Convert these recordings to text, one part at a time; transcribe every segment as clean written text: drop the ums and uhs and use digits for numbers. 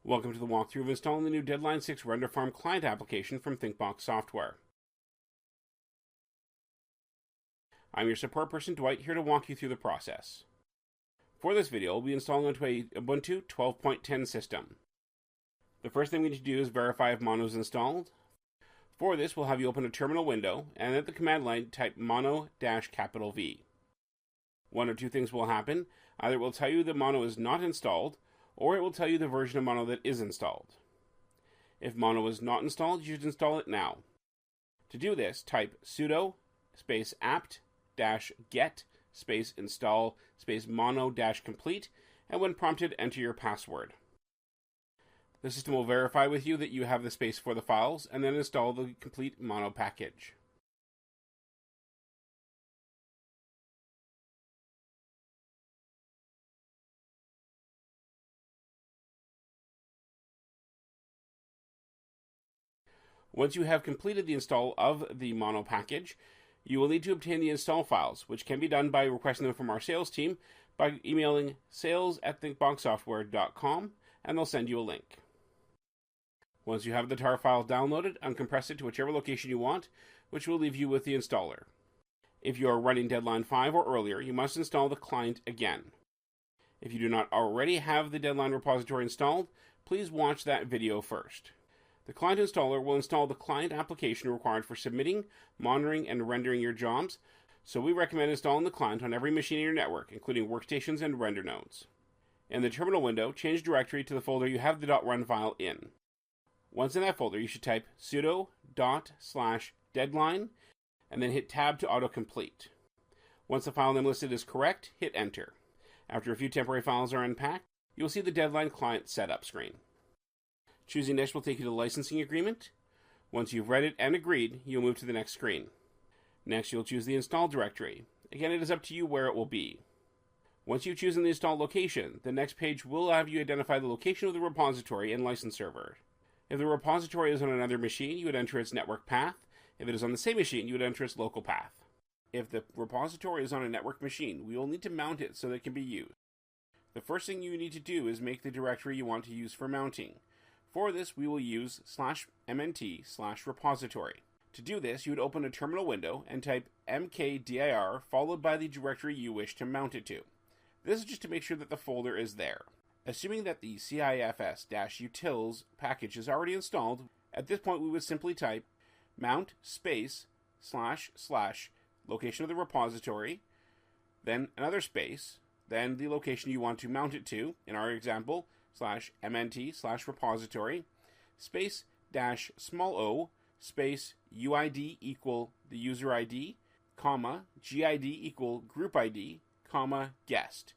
Welcome to the walkthrough of installing the new Deadline 6 Render Farm client application from ThinkBox Software. I'm your support person, Dwight, here to walk you through the process. For this video, we'll be installing onto a Ubuntu 12.10 system. The first thing we need to do is verify if mono is installed. For this, we'll have you open a terminal window, and at the command line, type mono-V. One or two things will happen. Either it will tell you that mono is not installed, or it will tell you the version of mono that is installed. If mono is not installed, you should install it now. To do this, type sudo space apt-get space install space mono-complete, and when prompted, enter your password. The system will verify with you that you have the space for the files, and then install the complete mono package. Once you have completed the install of the mono package, you will need to obtain the install files, which can be done by requesting them from our sales team by emailing sales@thinkboxsoftware.com, and they'll send you a link. Once you have the tar file downloaded, uncompress it to whichever location you want, which will leave you with the installer. If you are running Deadline 5 or earlier, you must install the client again. If you do not already have the Deadline repository installed, please watch that video first. The client installer will install the client application required for submitting, monitoring, and rendering your jobs, so we recommend installing the client on every machine in your network, including workstations and render nodes. In the terminal window, change directory to the folder you have the .run file in. Once in that folder, you should type sudo./deadline, and then hit tab to autocomplete. Once the file name listed is correct, hit enter. After a few temporary files are unpacked, you will see the Deadline client setup screen. Choosing Next will take you to the licensing agreement. Once you've read it and agreed, you'll move to the next screen. Next, you'll choose the install directory. Again, it is up to you where it will be. Once you've chosen the install location, the next page will have you identify the location of the repository and license server. If the repository is on another machine, you would enter its network path. If it is on the same machine, you would enter its local path. If the repository is on a network machine, we will need to mount it so that it can be used. The first thing you need to do is make the directory you want to use for mounting. For this, we will use /mnt/repository. To do this, you would open a terminal window and type mkdir followed by the directory you wish to mount it to. This is just to make sure that the folder is there. Assuming that the cifs-utils package is already installed, at this point we would simply type mount space / location of the repository, then another space, then the location you want to mount it to, in our example, /mnt/repository, space -o, space uid equal the user ID, comma, gid equal group ID, comma, guest.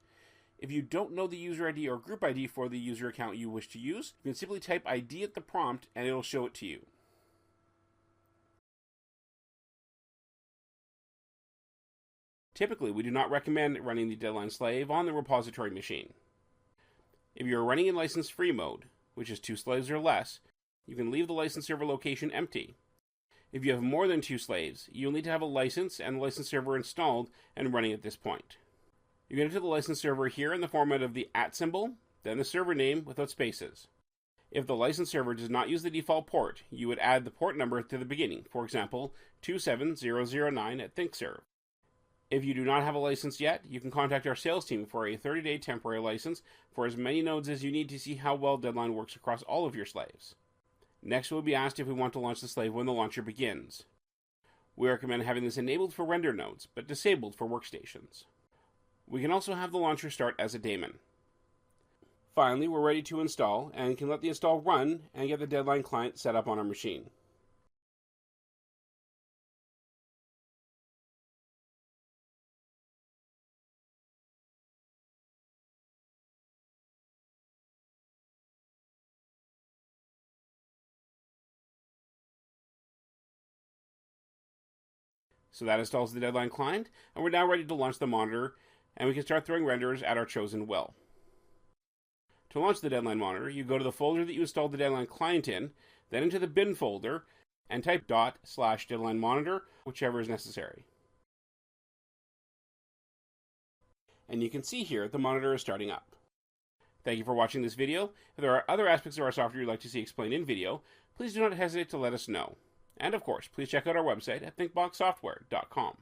If you don't know the user ID or group ID for the user account you wish to use, you can simply type ID at the prompt and it'll show it to you. Typically, we do not recommend running the Deadline slave on the repository machine. If you are running in license-free mode, which is 2 slaves or less, you can leave the license server location empty. If you have more than 2 slaves, you'll need to have a license and the license server installed and running at this point. You can enter the license server here in the format of the @ symbol, then the server name without spaces. If the license server does not use the default port, you would add the port number to the beginning, for example, 27009 at ThinkServe. If you do not have a license yet, you can contact our sales team for a 30-day temporary license for as many nodes as you need to see how well Deadline works across all of your slaves. Next, we'll be asked if we want to launch the slave when the launcher begins. We recommend having this enabled for render nodes, but disabled for workstations. We can also have the launcher start as a daemon. Finally, we're ready to install and can let the install run and get the Deadline client set up on our machine. So that installs the Deadline client, and we're now ready to launch the monitor, and we can start throwing renders at our chosen will. To launch the Deadline monitor, you go to the folder that you installed the Deadline client in, then into the bin folder, and type /deadline monitor, whichever is necessary. And you can see here the monitor is starting up. Thank you for watching this video. If there are other aspects of our software you'd like to see explained in video, please do not hesitate to let us know. And of course, please check out our website at thinkboxsoftware.com.